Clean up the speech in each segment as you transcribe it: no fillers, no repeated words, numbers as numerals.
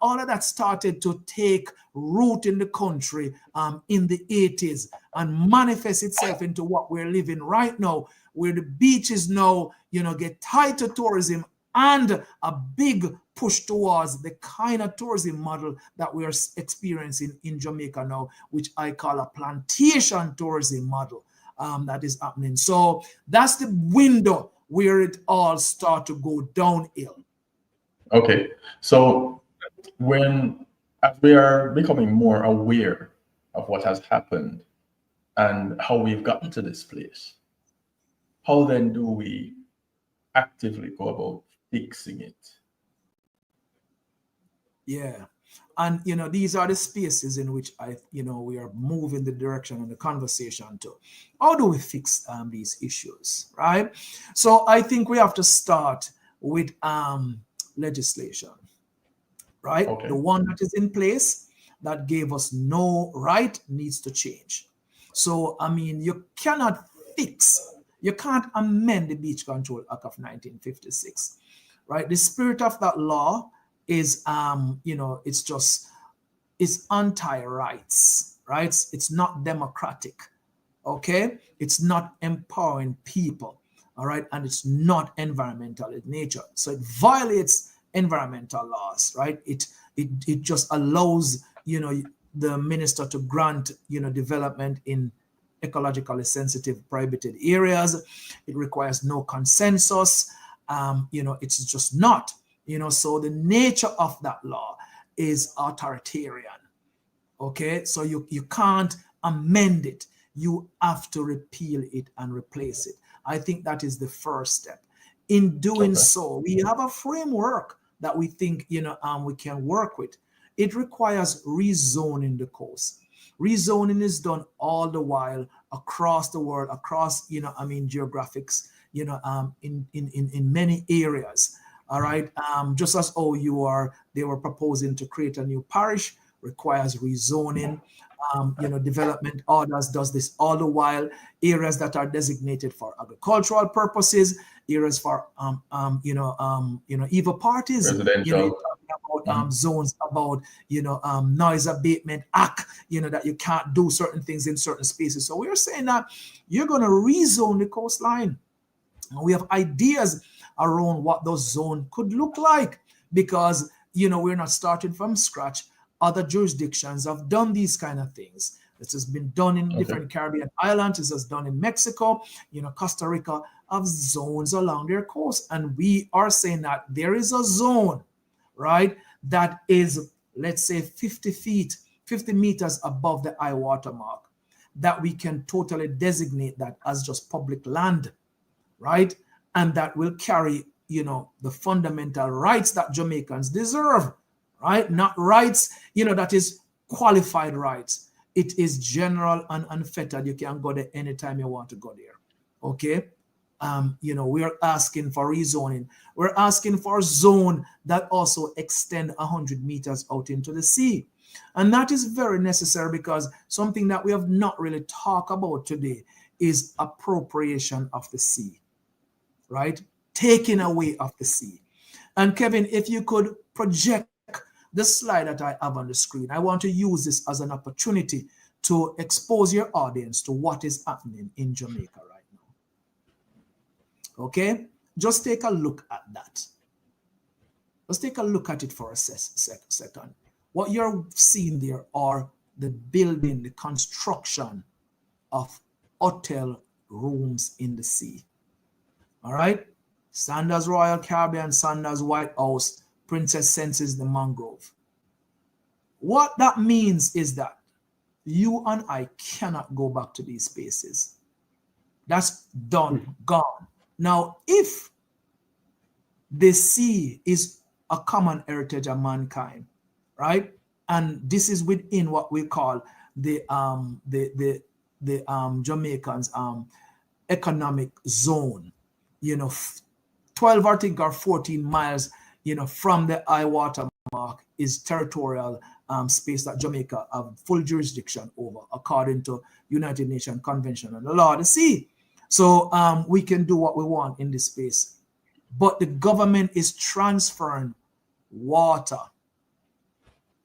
all of that started to take root in the country in the 80s and manifest itself into what we're living right now, where the beaches now, get tied to tourism and a big push towards the kind of tourism model that we are experiencing in Jamaica now, which I call a plantation tourism model that is happening. So that's the window where it all start to go downhill. Okay, so as we are becoming more aware of what has happened and how we've gotten to this place, how then do we actively go about fixing it? Yeah. And, these are the spaces in which we are moving the direction and the conversation to. How do we fix these issues, right? So I think we have to start with legislation, right? Okay. The one that is in place that gave us no right needs to change. So, you cannot you can't amend the Beach Control Act of 1956, right? The spirit of that law is, it's anti-rights, right? It's not democratic, okay? It's not empowering people, all right? And it's not environmental in nature. So it violates environmental laws, right? It just allows, the minister to grant, development in ecologically sensitive prohibited areas. It requires no consensus. It's just not. So the nature of that law is authoritarian, okay? So you can't amend it. You have to repeal it and replace it. I think that is the first step. In doing so, we have a framework that we think, we can work with. It requires rezoning the coast. Rezoning is done all the while across the world, across, geographics, in many areas. All right. Just as they were proposing to create a new parish, requires rezoning. Development orders does this all the while. Areas that are designated for agricultural purposes, areas for evil parties, residential. About zones, about noise abatement act, that you can't do certain things in certain spaces. So we're saying that you're going to rezone the coastline. We have ideas around what those zones could look like, because we're not starting from scratch. Other jurisdictions have done these kind of things. This has been done in different Caribbean islands. This is done in Mexico. Costa Rica have zones along their coast, and we are saying that there is a zone, right, that is, let's say, 50 meters above the high water mark, that we can totally designate that as just public land, right? And that will carry, the fundamental rights that Jamaicans deserve, right? Not rights, that is qualified rights. It is general and unfettered. You can go there anytime you want to go there, okay? We are asking for rezoning. We're asking for a zone that also extend 100 meters out into the sea. And that is very necessary, because something that we have not really talked about today is appropriation of the sea, right? Taking away of the sea. And Kevin, if you could project the slide that I have on the screen, I want to use this as an opportunity to expose your audience to what is happening in Jamaica right now. Okay? Just take a look at that. Let's take a look at it for a second. What you're seeing there are the building, the construction of hotel rooms in the sea. All right? Sanders Royal Caribbean, Sanders White House, Princess Senses the Mangrove. What that means is that you and I cannot go back to these spaces. That's done, gone. Now, if the sea is a common heritage of mankind, right? And this is within what we call the Jamaicans economic zone, 12 I think or 14 miles, from the high water mark is territorial space that Jamaica have full jurisdiction over according to United Nations Convention on the Law of the Sea. So we can do what we want in this space. But the government is transferring water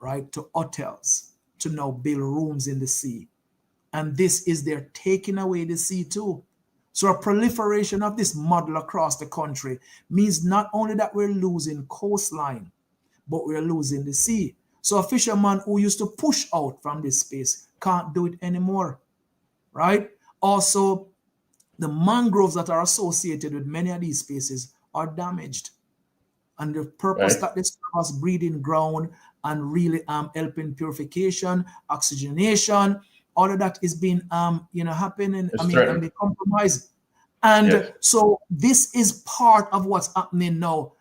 right, to hotels to now build rooms in the sea. And this is they're taking away the sea too. So a proliferation of this model across the country means not only that we're losing coastline, but we're losing the sea. So a fisherman who used to push out from this space can't do it anymore, right? Also, the mangroves that are associated with many of these spaces are damaged. And the purpose Right. that they serve as breeding ground and really helping purification, oxygenation, all of that is being happening. It's And threatened. be compromised. And Yes. so this is part of what's happening now,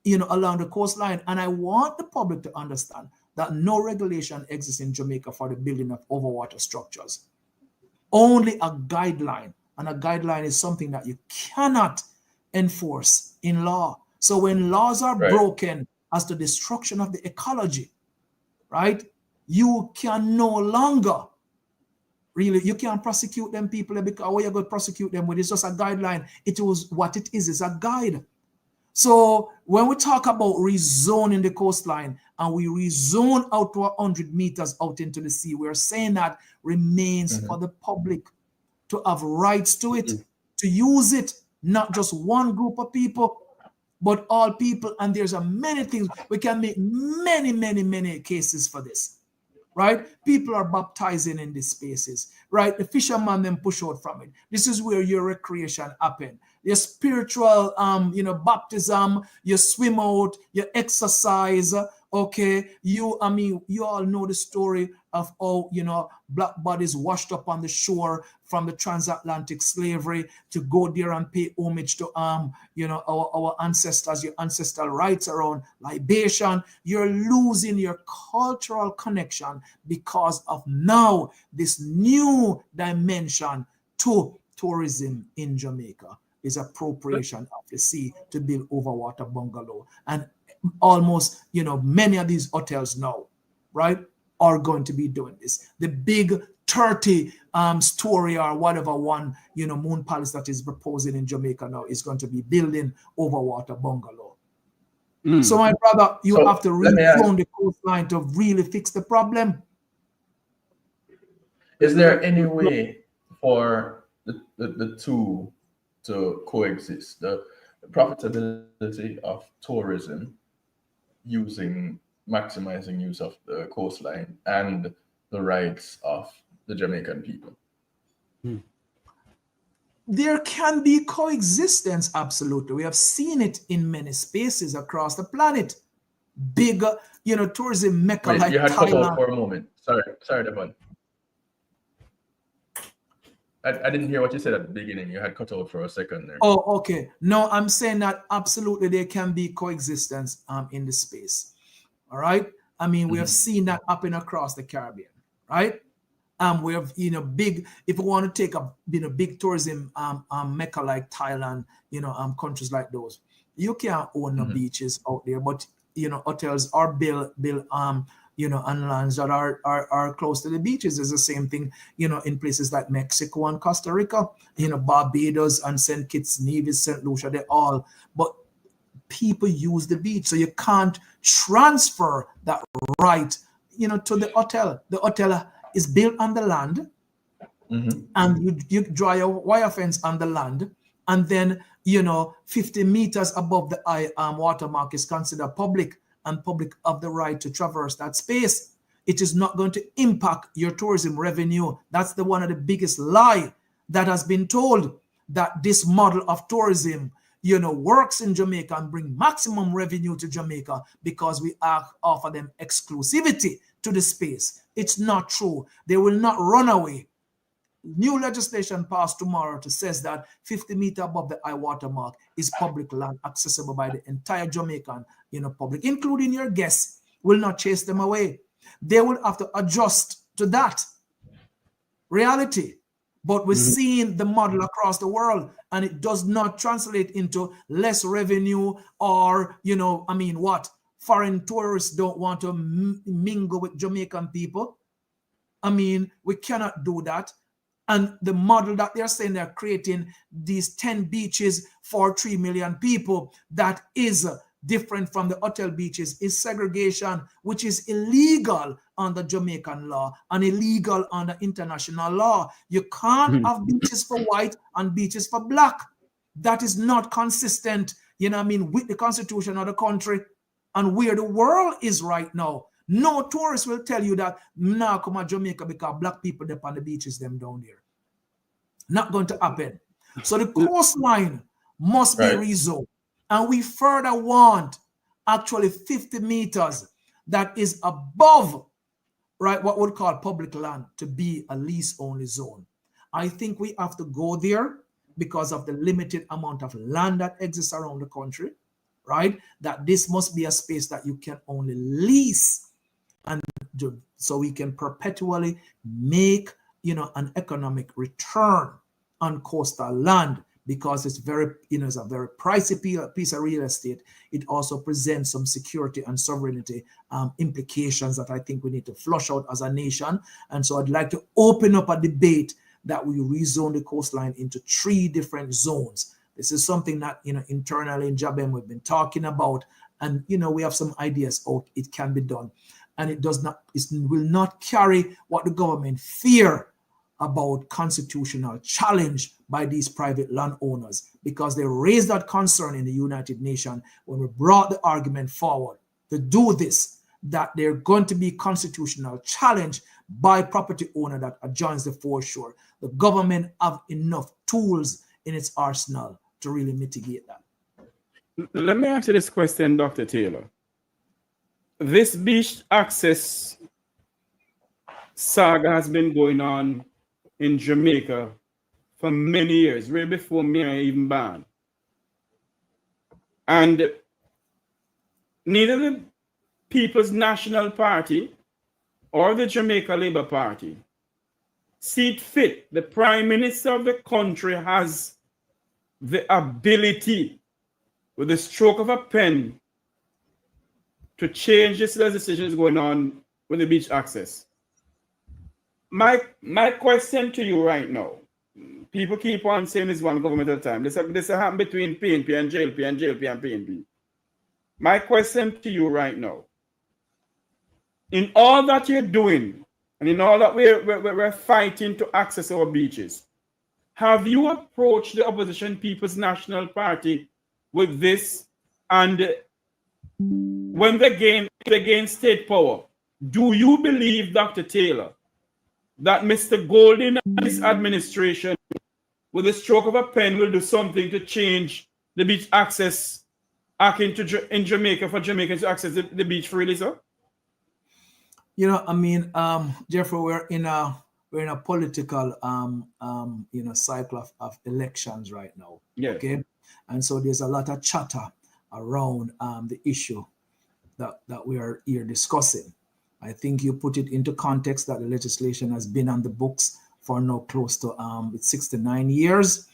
along the coastline. And I want the public to understand that no regulation exists in Jamaica for the building of overwater structures. Only a guideline. And a guideline is something that you cannot enforce in law. So when laws are Right. broken as to destruction of the ecology, right, you can no longer really, you can't prosecute them people because what you're going to prosecute them with is just a guideline. It was what it is. It's a guide. So when we talk about rezoning the coastline and we rezone out to 100 meters out into the sea, we're saying that remains for the public to have rights to it, to use it, not just one group of people, but all people. And there's a many things. We can make many cases for this. Right? People are baptizing in these spaces, right? The fishermen then push out from it. This is where your recreation happen. Your spiritual, baptism, you swim out, you exercise, okay? You all know the story of how, black bodies washed up on the shore from the transatlantic slavery to go there and pay homage to, our ancestors, your ancestral rights around libation. You're losing your cultural connection because of now this new dimension to tourism in Jamaica is appropriation of the sea to build overwater bungalow. And almost, many of these hotels now, right, are going to be doing this. The big 30-story or whatever one, Moon Palace that is proposing in Jamaica now is going to be building overwater bungalow. So my brother, you have to rezone the coastline to really fix the problem. Is there any way for the two to coexist? The profitability of tourism maximizing use of the coastline and the rights of the Jamaican people? There can be coexistence, absolutely. We have seen it in many spaces across the planet. Big, tourism mecca like you had Thailand. cut out for a moment. Sorry, Devon. I didn't hear what you said at the beginning. You had cut out for a second there. Oh, okay. No, I'm saying that absolutely there can be coexistence in the space. All right. We have seen that happen across the Caribbean, right? We have, big, if we want to take a, big tourism mecca like Thailand, countries like those, you can't own the beaches out there, but, hotels are built, on lands that are close to the beaches. It's the same thing, in places like Mexico and Costa Rica, Barbados and St. Kitts, Nevis, St. Lucia, they all, but people use the beach. So you can't transfer that right, to the hotel. The hotel is built on the land, and you draw your wire fence on the land, and then 50 meters above the watermark is considered public, and public have the right to traverse that space. It is not going to impact your tourism revenue. That's one of the biggest lie that has been told, that this model of tourism works in Jamaica and bring maximum revenue to Jamaica because we offer them exclusivity to the space. It's not true. They will not run away. New legislation passed tomorrow to says that 50 meters above the high water mark is public land accessible by the entire Jamaican, public, including your guests, will not chase them away. They will have to adjust to that reality. But we're seeing the model across the world, and it does not translate into less revenue or, foreign tourists don't want to mingle with Jamaican people. We cannot do that. And the model that they're saying they're creating these 10 beaches for 3 million people, that is different from the hotel beaches, is segregation, which is illegal under Jamaican law and illegal under international law. You can't have beaches for white and beaches for black. That is not consistent, with the constitution of the country and where the world is right now. No tourist will tell you that now come to Jamaica because black people dip on the beaches them down there. Not going to happen. So the coastline must be rezoned. And we further want actually 50 meters that is above, right, what we'd call public land to be a lease-only zone. I think we have to go there because of the limited amount of land that exists around the country, right? That this must be a space that you can only lease, and so we can perpetually make, an economic return on coastal land, because it's very, it's a very pricey piece of real estate. It also presents some security and sovereignty implications that I think we need to flush out as a nation. And so I'd like to open up a debate that we rezone the coastline into 3 different zones. This is something that, internally in JABEM we've been talking about, and, we have some ideas how it can be done. And it will not carry what the government fear about constitutional challenge by these private landowners, because they raised that concern in the United Nations when we brought the argument forward to do this, that they're going to be constitutional challenge by property owner that adjoins the foreshore. The government have enough tools in its arsenal to really mitigate that. Let me ask you this question, Dr. Taylor. This beach access saga has been going on in Jamaica for many years, way before me I even born. And neither the People's National Party or the Jamaica Labour Party see it fit. The Prime Minister of the country has the ability, with the stroke of a pen, to change this legislation going on with the beach access. My question to you right now, people keep on saying this one government at a time. This happen between PNP and JLP and JLP and PNP. My question to you right now, in all that you're doing and in all that we're fighting to access our beaches, have you approached the opposition People's National Party with this? And when they gain state power, do you believe, Dr. Taylor, that Mr. Golden and his administration, with the stroke of a pen, will do something to change the beach access act in Jamaica for Jamaicans to access the beach freely, sir? Jeffrey, we're in a political cycle of elections right now. Yes. Okay, and so there's a lot of chatter around the issue that we are here discussing. I think you put it into context that the legislation has been on the books for now close to 69 years.